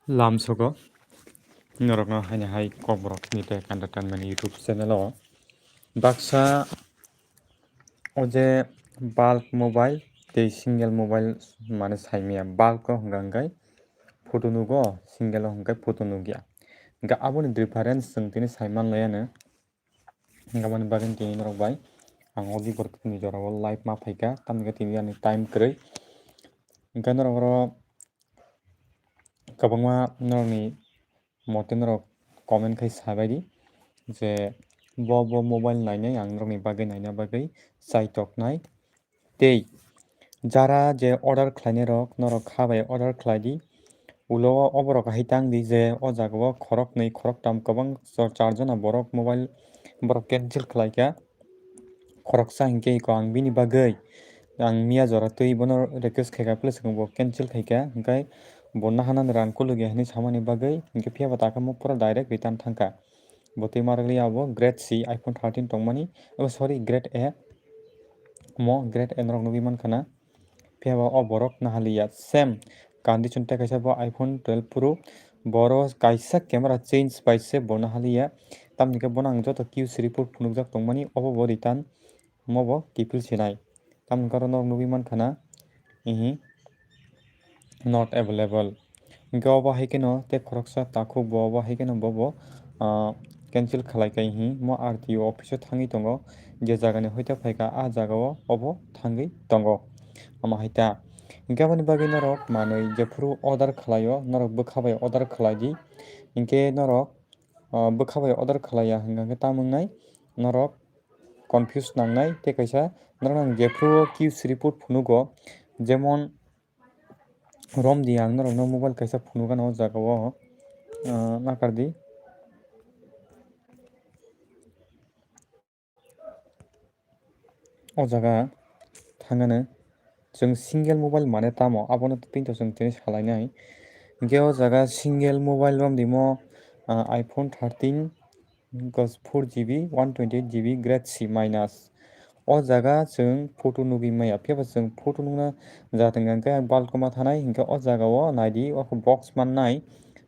Lamsogo norokno haini hai kokborok ni tech entertainment YouTube channel o baksa o je bulk mobile tei single mobile mane saimaya bulk o hingka hingkai photo nugo single o hingkai photo nugya hingke aboni difference chong tini saimanlayano hingke aboni bagui tini norok bai ang o bibor ni jora o live ma paika tamoni tini ani time kwrwi hingke norok oro kwbangma norokni mote norok comment khai sabaidi je bo mobile nainai ang norokni bagui naina bagui chaitoknai tei jara je order khlainai rok norok kha bai order khlai di ulo o oborok hai tangdi je o jaga o khorok 2 khorok tam kwbang 4 jona borok mobile borok cancel khlaikha khoroksa hingke iko ang bini bagui ang mia jora tui bono request khaika plus bo cancel khaika hingkai bo nahana rang kulugi hinui samani bagui hingke phiaba taka mo pura direct return thangka bo tui marakli abo grade C iPhone 13 tongmani sorry grade A mo grade A norok nugui mankha phiaba o borok nahalia same condition tai kaisa bo iPhone 12 Pro boro kaisa camera change paise bo nahalia tamni ke bono ang joto QC report phunukjak tongmani obo bo return mobo kifil sinai tamni karo norok nugui mankha not available hingke obo hai keno tei khoroksa takhuk bo obo hai keno bobo cancel khlaikai mo RTO office o thangui tongo je jaga ni hoite phaika a jaga o obo thangui tongo amo haita hingke aboni bagui norok manui jefuru order khlaio norok bwkhabai order khlai di hingke norok bwkhabai order khlaiya hingka khe tamungnai norok confuse nangnai tei kaisa norok jefuru QC report phunugo jemon romdi ang norok no mobile kaisa phunukgana o jaga o nakardi o jaga thangano jeng single mobile mane tamo abono pinto jeng tini salainai hingke o jaga single mobile romdi mo iPhone 13 4GB 128GB grade C minus o jaga jeng photo nugui maya phiaba jeng photo nungna jatung hingke bulk ma thanai hingke o jaga o naidi o box mannai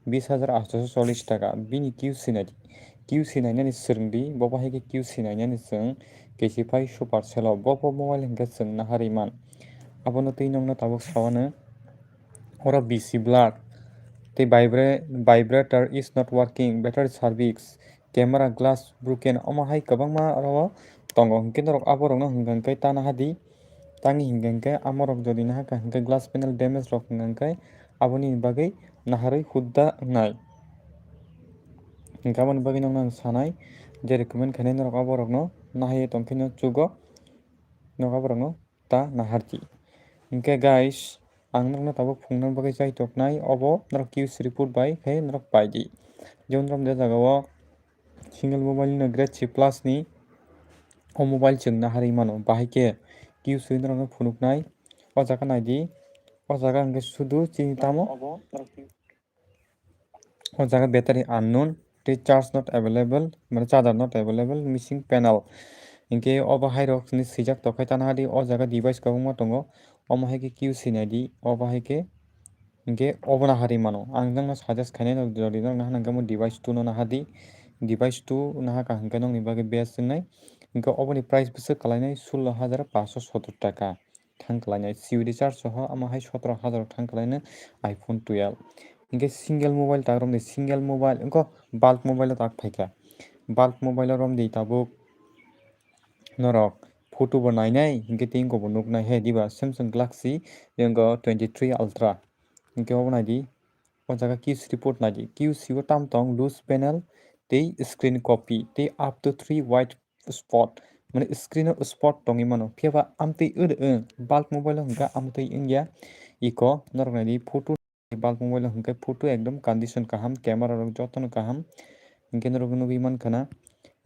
20,840 taka bini QC naidi QC nainani swrungdi bobo hai khe QC nainani chwng Casify super cell o bo mobile hingke chwng nahari man abono tui nongno tabuk sawano oro BC blur tei vibrator is not working battery service camera glass broken omo hai kwbangma oro tongo hingke norok aborok no hingka hingke tana hadi tangi hingka hingke amorok jodi nahaka hingke glass panel damage rok hingka hingke aboni bagui naharui hudda wngnai hingke aboni bagui nongno ang sanai je recommend khainai norok aborok no nahai tongkhe no chugo norok aborok no ta nahardi hingke guys ang nogno tabuk phungna bagui chaitoknai obo norok QC report bai khe norok paidi jemon norok je jaga o single mobile no grade C plus ni o mobile chwng nahari mano bahai khe QC norok no phunuknai o jaga naidi o jaga hingke sudu chini tamo o jaga battery unknown tei charge not available mane charger not available missing panel hingke obo hai rok ni swijak tongkhai tana hadi o jaga device kwbangma tongo omo hai khe QC naidi obo hai khe hingke obo nahari mano ang jangno suggest khainai no jodi no nahana hingke mo device 2 no nahadi device 2 nahaka hingke nongni bagui best wngnai hingke oboni price bwsuk kalainai 16,570 taka thang kalainai COD charge soho amo hai 17,000 thang kalainai iPhone 12 hingke single mobile tak romni single mobile onko bulk mobile o tak phaikha bulk mobile o romdi tabuk norok photo bo nainai hingke tingko bo nuknai he diba Samsung Galaxy yengo 23 Ultra hingke obo naidi o jaga QC report naidi QC o tamtong loose panel tei screen copy tei up to 3 white spot mane screen o spot tongui mano phiaba amtui bulk mobile o hingka amtui wngya iko norok naidi photo bulk mobile o hingke photo ekdom condition kaham camera rok jotono kaham hingke norok nugui mankha na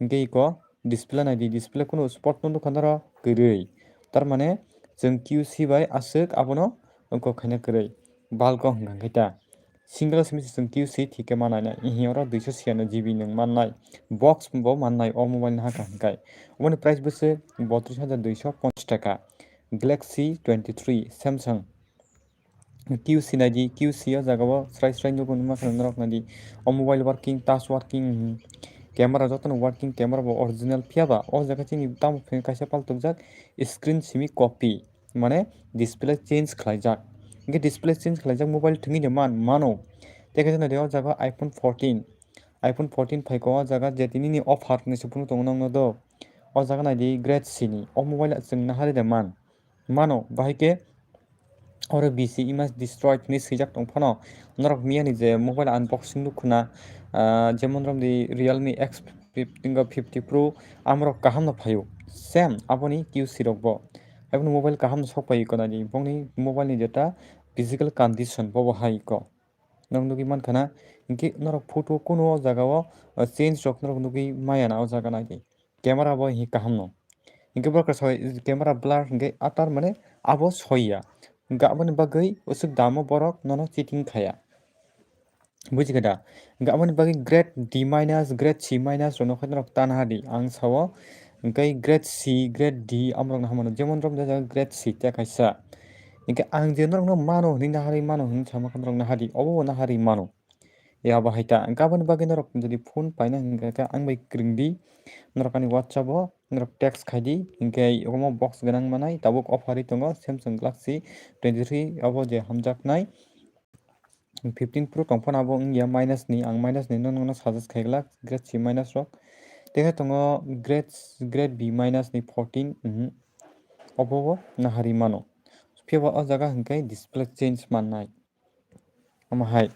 hingke iko display naidi display kuno spot no nukha noro kwrui tarmane jeng QC bai aswk abono ongko khaina kwrui bulk o hingka khe ta single simisi jeng QC thike manai oro 296 GB nung mannai box bo mannai o mobile nahaka hingkai oboni price bwsuk 32,250 taka Galaxy 23 Samsung QC naidi QC o jaga o srai nugo numa khana norok nadi o mobile working touch working camera jotono working camera bo original phiaba o jaga chini tamo kaisa paltukjak screen simi copy mane display change khlaijak hingke display change khlaijak mobile thingui ni mano tei kaisa naidi o jaga iPhone 14 phaiko o jaga je tini ni offer ni sipung tongo nangno do o jaga naidi grade C ni o mobile chwng nahari de mano bahai oro BC image destroyed ni sijak tongphano norok miyani je mobile unboxing nukuna jemon romdi Realme X50 Pro amrok kaham no phaio same aboni QC rok bo aboni mobile kaham no sokpai konani bongni mobile ni jeta physical condition bo hai ko nog nugi mankana hingke norok photo kuno o jaga o change rok norok nugi maya o jaga nai camera bo hi kaham no hingke borok camera blur hingke atar mane abo soya hingke aboni bagui usuk damo borok nono cheating khaya bujikha da hingke aboni bagui grade D minus grade C minus rok no tanhadi ang sao hingke grade C grade D amrok no hamano jemon rom grade C te kaisa hingke ang je norok no mano hini nahari mano hini sama norok nahadi obo nahari mano ya bahaita hingke aboni bagui norok jodi phone paina hingke ang bai kringdi norokani WhatsApp o norok text khaidi hingke omo box ganang manai tabuk offer tongo Samsung Galaxy 23 abo je hamjaknai 15 Pro tongphano abo wngya minus ni ang minus ni no suggest khaigla grade C minus rok tei tongo grade B minus ni 14 obo nahari mano phiaba o jaga hingke display change mannai amo hai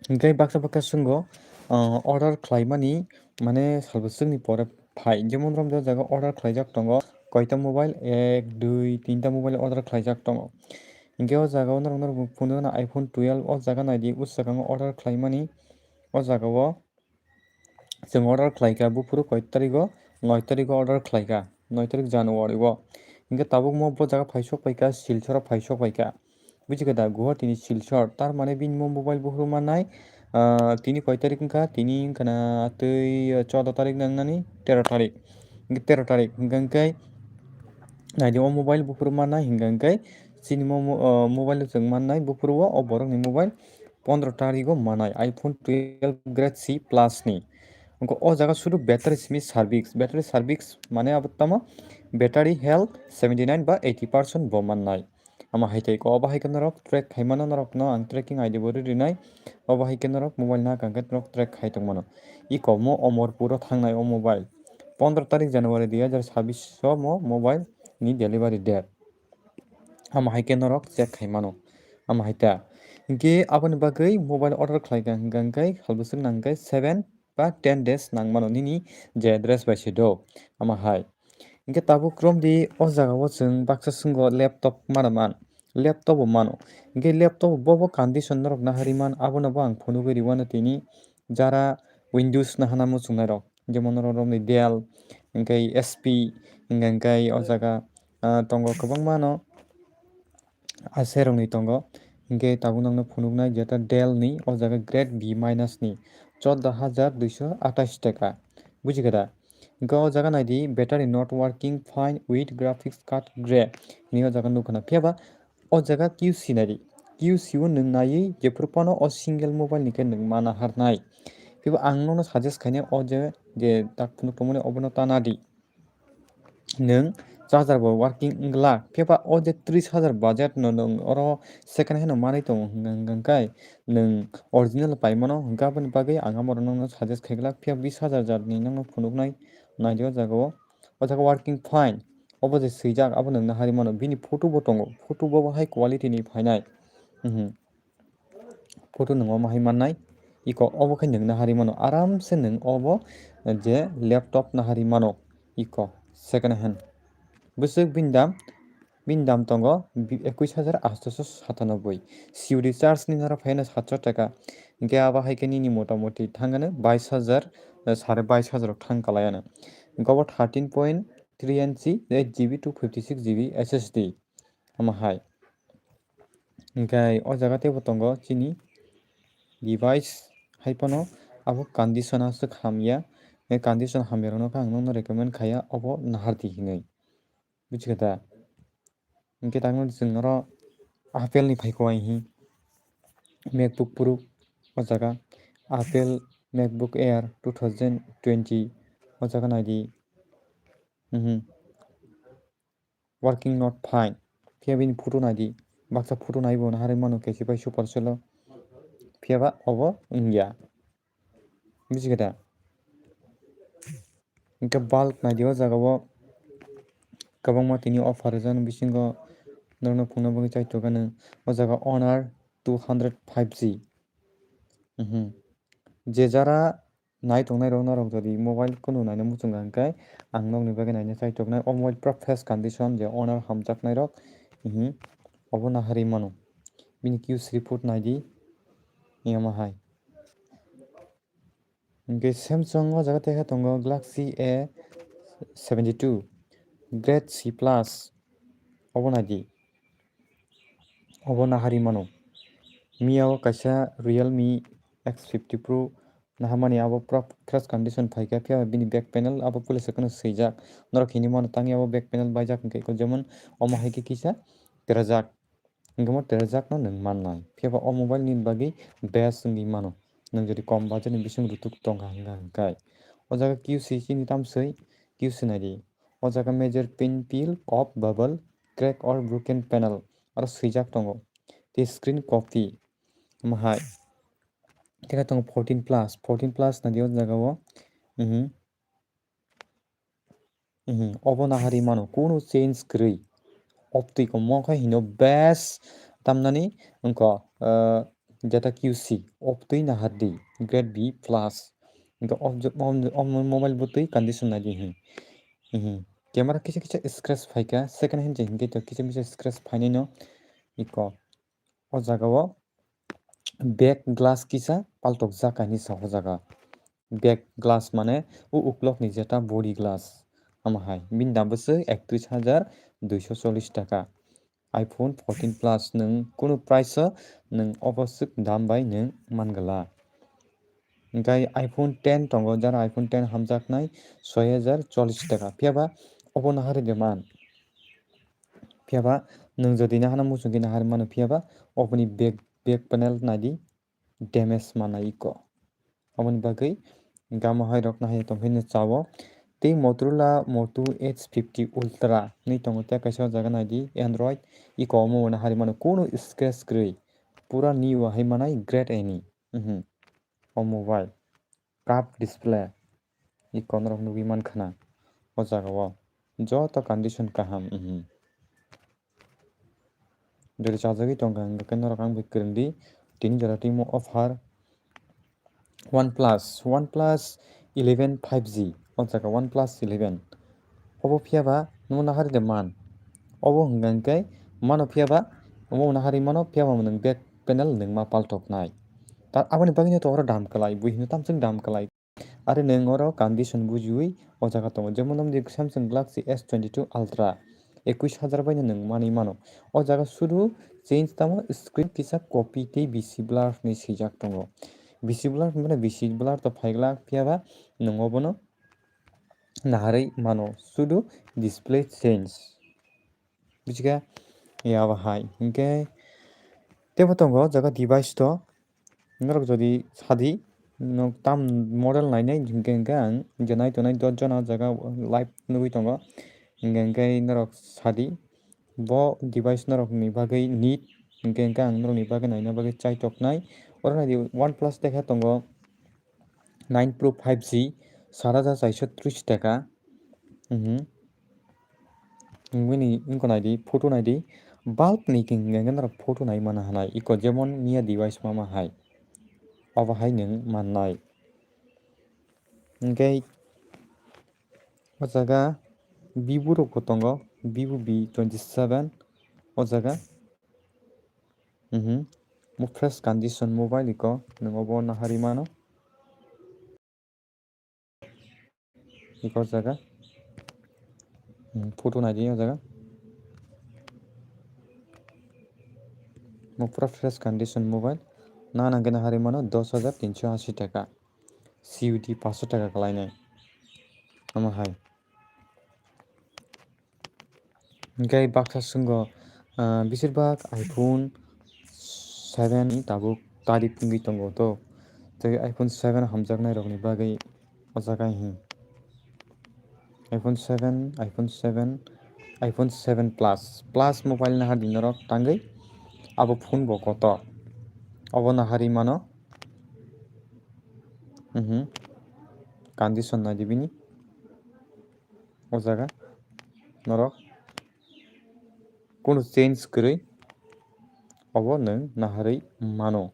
hingke baksa swingo order khlaimani mane salbusungni pore phai jemon rom jaga order khlaijak tongo koita mobile 1 2 3 ta mobile order khlaijak tongo hingke o jaga o norok phone no iPhone 12 o jaga naidi usakang order khlaimani o jaga o chwng order khlaika bufuru koi tarik o 9 tarik o order khlaika 9 tarik January o hingke tabuk mo bo jaga faisok paika silchar o faisok paika bujikha da Guwahati ni silchar tar mane bini mobile bufuru mannai tini koi tarik wngkha tini wngkha na twi 14 tarik nangnani 13 tarik hingke 13 tarik hingkha naidi o mobile bufuru mannai hingkha chini mobile chwng mannai bufuru o borok ni mobile 15 tarik o manai iPhone 12 grade C plus ni onko o jaga sudu battery simi service mane abo tamo battery health 79 ba 80% bo mannai ama haitai ko obo haike norok track khaimano norok no ang tracking ID bo rinai obo haike norok mobile na kangkhe norok track khai tongmano iko mo Omorpur o thangnai o mobile 15 tarik January 2026 o mo mobile ni delivery date ama haike norok check khaimano ama haita hingke aboni bagui mobile order khlaika hingkha halbusuk nangkhe 7 ba 10 days nangmano nini je address bai do ama hai hingke tabuk romdi o jaga o chwng baksa swingo laptop laptop bo mano hingke laptop bo condition norok nahari man abono bo ang phone nugui rewano tini jara Windows nahana muchungnai rok jemon romni Dell hingke SP hingkha o jaga tongo kwbangma no Acer rok ni tongo hingke tabuk nangno phunuknai jeta Dell ni o jaga grade B minus ni 14,228 taka bujikha da hingke o jaga naidi battery not working fine with graphics card gray hini o jaga nukha phiaba o jaga QC naidi QC o nwng naiui jephru phano o single mobile ni khe nwng mana harnai phiaba ang no suggest khainai o je tak phunuk tongmani obono tanadi nwng charger bo working wngla phiaba o je 30,000 budget no nwng oro second hand no manui tongo hingkha nwng original paimano hingke aboni bagui ang amo no suggest khaigla phiaba 20,000 jat ni nangno phunuknai naidi o jaga working fine obo je swijak abo nwng nahari mano bini photo bo tongo photo bo hai quality ni phainai photo nwng hai mannai iko obo khai nwng nahari mano aramse nwng obo je laptop nahari mano iko second hand bwswk bini dam tongo 21,897 COD charge ni naro phaino 700 taka hingke abo haike nini motamoti thangano 22,000 22,500 rok thang kalaiano hingke obo 13.3 inch 8GB 256GB SSD ama hai hingke o jaga tebo tongo chini device haifano abo condition aswk hamya condition hamya rok no ang no recommend khaya obo nahardi hinui bujikha da hingke tangmo chwng oro Apple ni phaiko ahi MacBook Pro o jaga Apple MacBook Air 2020 o jaga naidi working not fine phiaba bini photo naidi baksa photo naibo na harai mano Casify super selo phiaba obo wngya bujiga da hingke bulk naidi o jaga o kwbangma tini offer rijak bisingo norno phungna bagui chaitokgani o jaga Honor 200 5G je jara naitongnai rok norok jodi mobile kono naina muchunga hingke ang nokni bagui naina chaitoknai o mobile pura fresh condition je Honor hamjaknai rok obo naharui mano bini Q3 port naidi yama hai hingke Samsung o jaga teiha tongo Galaxy A72 Grade C plus obo naidi obo naharui mano mia o kaisa Realme X50 Pro nahamani abo pura fresh condition phaikha phiaba bini back panel abo polish kheno swijak norok hini mano tangya abo back panel baijak hingke jemon omo haike kisa terajak hingke mo terajak no nwng mannai phiaba o mobile ni bagui best wngui mano nwng jodi kom budget ni bising rutuk tongkha hingkhe o jaga QC chini tamsui QC naidi o jaga major pin peel of bubble crack or broken panel aro swijak tongo the screen copy mahai teiha tongo 14 plus naidi o jaga o obo naharui mano kono change kwrui optui ko monkhai hino best tamnani wngko data QC optui nahardi grade B plus hingke o mobile bo tui condition naidi camera kisa kisa scratch phaikha second hand je hingke kisa kisa scratch phainai no iko o jaga o back glass kisa paltokjak kaini o jaga back glass mane ukulok ni jeta body glass amahai bini dam bo se 31,240 taka iPhone 14 plus nung kono price o nung obo suk dam bai nung mangala hingke iPhone 10 tongo jara iPhone 10 hamjaknai 6,040 taka phiaba obo naharui de man phiaba nung jodi nahana muchungke naharui mano phiaba oboni back panel naidi damage manai iko oboni bagui gamo hai rok nahai tongphio no chao tei Motorola Moto H50 Ultra ni tongo tei kaisa o jaga naidi Android iko omo naharui mano kono scratch kwrui pura new hai manai grade A ni o mobile curved display iko norok nugui mankha na o jaga o joto condition kaham jodi chajagui tongkha hingke norok ang bai kwrwng di tini jora timo offer OnePlus 11 5G o jaga OnePlus 11 obo phiaba nung naharui de man obo hingka hingke mano phiaba omo naharui mano phiaba nung back panel nungma paltoknai aboni bagui to oro dam klai buino tamsung dam klai are nung oro condition bujiui o jaga tongo jemon nomni Samsung Galaxy S22 Ultra 21,000 bai no nung manui mano o jaga shudu change tamo screen kisa copy tei bisi blur ni swijak tongo bisi blur hingmano bisi blur to phaikla phiaba nung obono naharui mano shudu display change bujiga yaba hai hingke tebo tongo o jaga device to norok jodi sadi tam model nainai hingke ang je naitonai 10 jona o jaga live nugui tongo hingke norok sadi bo device norok ni bagui need hingke ang norok ni bagui naina bagui chaitoknai oro naidi OnePlus teiha tongo 9 Pro 5G 7,430 taka bini wngko naidi photo naidi bulk ni hingke norok photo nai mana hanai iko jemon mia device mama hai obo hai nung mannai hingke o jaga Vivo rok bo tongo Vivo V27 o jaga mo fresh condition mobile iko nung obo naharui mano iko jaga photo naidi o jaga mo pura fresh condition mobile nana hingke naharui mano 10,380 taka COD 500 taka kalainai amo hai hingke baksa sungo Beserbak iPhone 7 ni tabuk tarif wngwi tongo to tei iPhone 7 hamjaknai rokni bagwi o jaga him iPhone 7 iPhone 7 iPhone 7 plus mobile nahar ni norok tangwi abo phone bo koto obo nahari mano condition naidi bini o jaga norok kono change kwrwi obo nwng naharwi mano.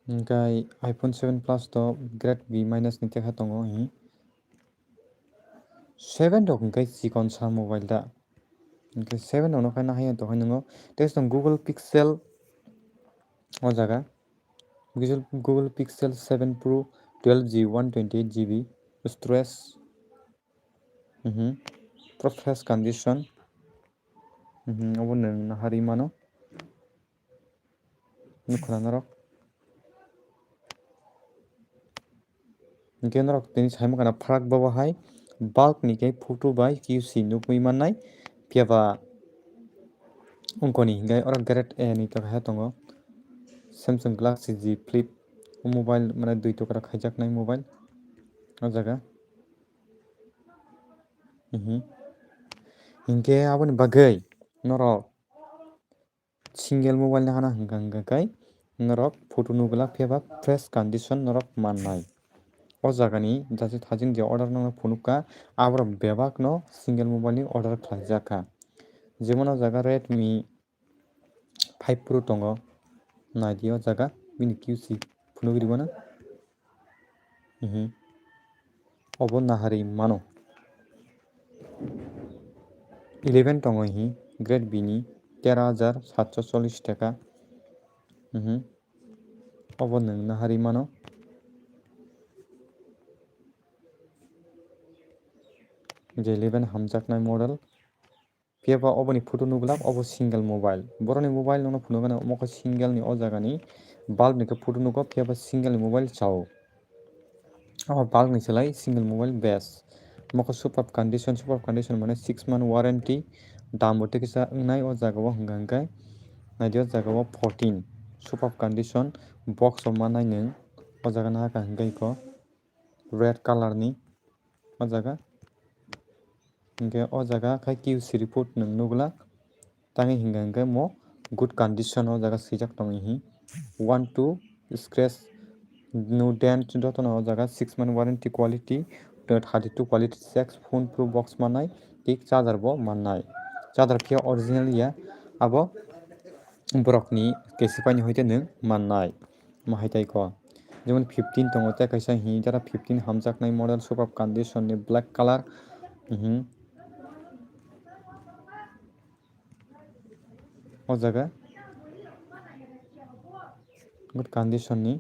Hingkai iPhone 7 plus to grade B- ni tekha tongo hi 7 rok hingkai chikon sa mobile da hingkai 7 rok no khai nahai tongkhai nungo tei Google Pixel o jaga Google Pixel 7 Pro 12GB 128GB storage pro fresh condition obo nwng nahari mano nukha norok hingke norok tini saimang gana farak bo hai bulk ni khe photo bai QC nugui mannai phiaba ongkoni hingkai oro grade A ni tokha tongo Samsung Galaxy Z Flip mobile mane 2 tokra khaijaknai mobile o jaga hingke aboni bagwi norok single mobile nahana hingka kai norok photo nugulak phiaba fresh condition norok mannai o jagani thajing je order nangna phunukha aborok bebak no single mobile ni order khlaijaka jemon o jaga Redmi 5 Pro tongo naidi o jaga bini QC phunugui rwino obo nahari mano 11 tongo hi grade B ni 13,740 taka obo nwng nahari mano je 11 hamjaknai model phiaba oboni photo nugulak obo single mobile boroni mobile no phunukgana omo single ni o jaga ni bulb ni khe photo nugo phiaba single ni mobile chao o bulk ni salai single mobile best moko superb condition mane 6 month warranty dam bo tikisa wngnai o jaga o hingka hingkai naidi o jaga o 14 superb condition box o manai nwng o jaga nahaka hingkai ko red color ni o jaga hingke o jaga khai QC report nwng nugulak tangi hingka hingkai mo good condition o jaga swijak tongo hi 1 scratch no dent jotono o jaga 6 month warranty quality 32 quality checks phone pro box mannai tik charger bo mannai charger phiya original ya abo borok ni Casify ni hoite nwng mannai mahaitai ko jemon 15 tongo tei kaisa jara 15 hamjaknai model superb condition ni black color o jaga good condition ni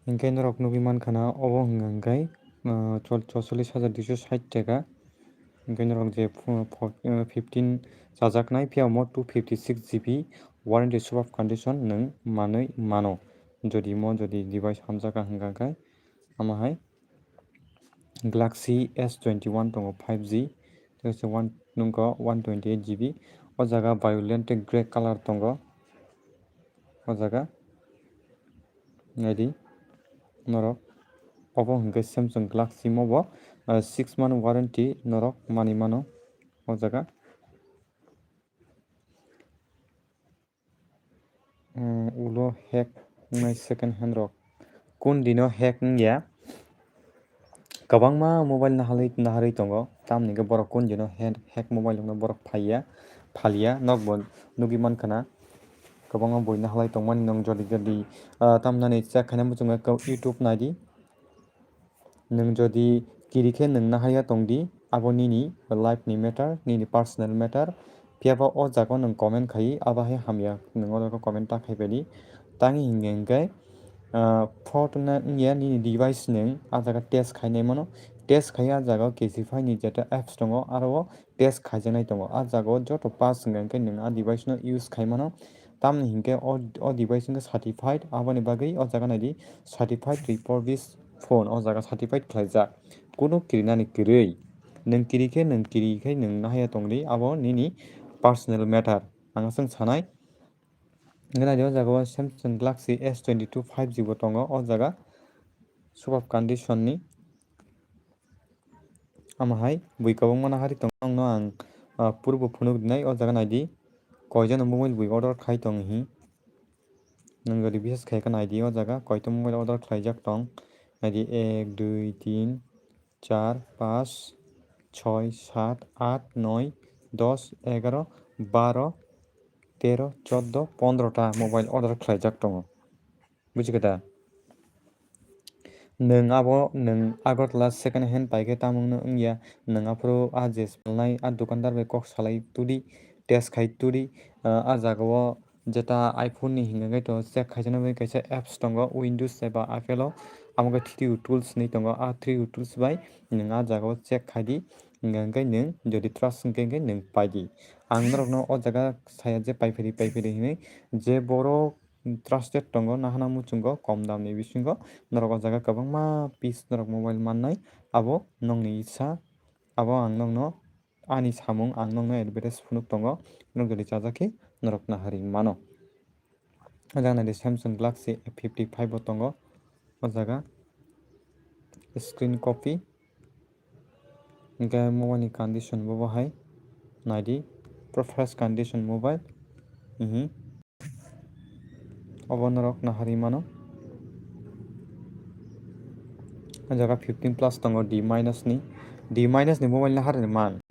hingke norok nugui mankha obo hingka hingkai 44,260 taka hingke norok je 15 chajaknai phiaba 256GB warranty superb condition nwng manui mano jodi device hamjaka hingka khai amahai Galaxy S21 tongo 5G nungko 128GB o jaga violent grey color tongo o jaga naidi norok obo hingke Samsung Galaxy mo 6 month warranty norok manui mano o jaga ulo hack wngmai second hand rok kundi no hack wngya kwbangma mobile naharwui tongo tamoni hingke borok kundi no hack mobile no borok phalia nokbo nugui mankha na kwbangma boi nahalai tongmani nog jodi tamnani check khainai muchungoi youtube naidi nung jodi kiri khe nung nahaiya tongdi abo nini life ni matter nini personal matter phiaba o jaga nung comment khai abo hai hamya nung o comment ta khaibani tangi hingke photo na wngya nini device nung ah jaga test khainai mano test khai ah jaga Casify ni jeta apps tongo aro test khaijaknai tongo ah jaga joto pass hingka hingke nung ah device no use khai mano tamoni hingke o device hingke certified aboni bagui o jaga naidi certified refurbished phone o jaga certified khlaijak kuno kirinani kwrui nung kiri khe nung nahaiya tongdi abo nini personal matter ang chong sanai hingke naidi o jaga o Samsung Galaxy S22 5G bo tongo o jaga superb condition ni amahai bui kwbangma nahari tongo no ang purbo phunuk dinai o jaga naidi koijon mobile bui order khai tong hi nung jodi bishes khai khe naidi o jaga koito mobile order khlaijak tong naidi 1 2 3 4 5 6 7 8 9 10 11 12 13 14 15 ta mobile order khlaijak tongo bujikhata nung agartala second hand paikhe tamungno wngya nung afuru je salnai dukandar bai kok salai tudi test khai tudi ah jaga o jeta iphone ni hingka to check khaijaknai bai kaisa apps tongo windows eba apple o amo 3u tools hinui tongo 3u tools bai nung ah jaga o check khaidi hingka hingke nung jodi trust hingka hingke nung paidi ang norokno o jaga saya je paipari hinui je borok trusted tongo nahana muchungo kom dam ni bisingo norok o jaga kwbangma piece norok mobile mannai abo nongni isa abo ang nogno ani samung ang nogno advertise phunuk tongo nog jodi chajak khe norok naharwui mano o jaga naidi Samsung Galaxy A55 bo tongo o jaga screen copy hingke mobile ni condition bo hai naidi fresh condition mobile obo norok naharwui mano o jaga 15 plus tongo D- ni mobile naharwui man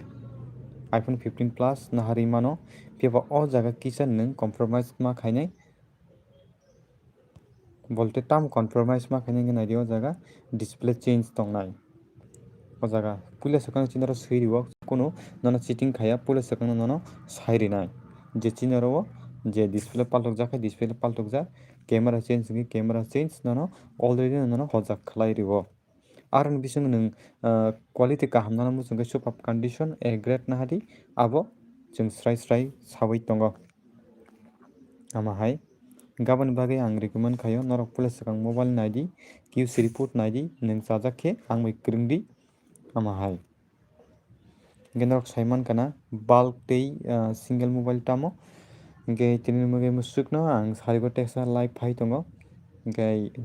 iPhone 15 plus naharwui mano phiaba o jaga kisa nung compromise ma khainai bolte tamo compromise ma khainai hingke naidi o jaga display change tongnai o jaga puila swkang chinaro swirio kuno nono cheating khaya puila swkang nono sairinai je chinaro o je display paltokjak display paltokjak camera change hingke camera change nono already nono hojak khlai rio aro ni bisingo nung quality kaham nano muchungkhe superb condition A grade nahadi abo chung srai sawui tongo amahai gaboni bagui ang recommend khaio norok puila swkang mobile naidi QC report naidi nung chajak khe ang bai kwrwngdi amahai hingke norok sai mankha na bulk tei single mobile tamo hingke tini muchukno ang sari o teksa live phai tongo hingke.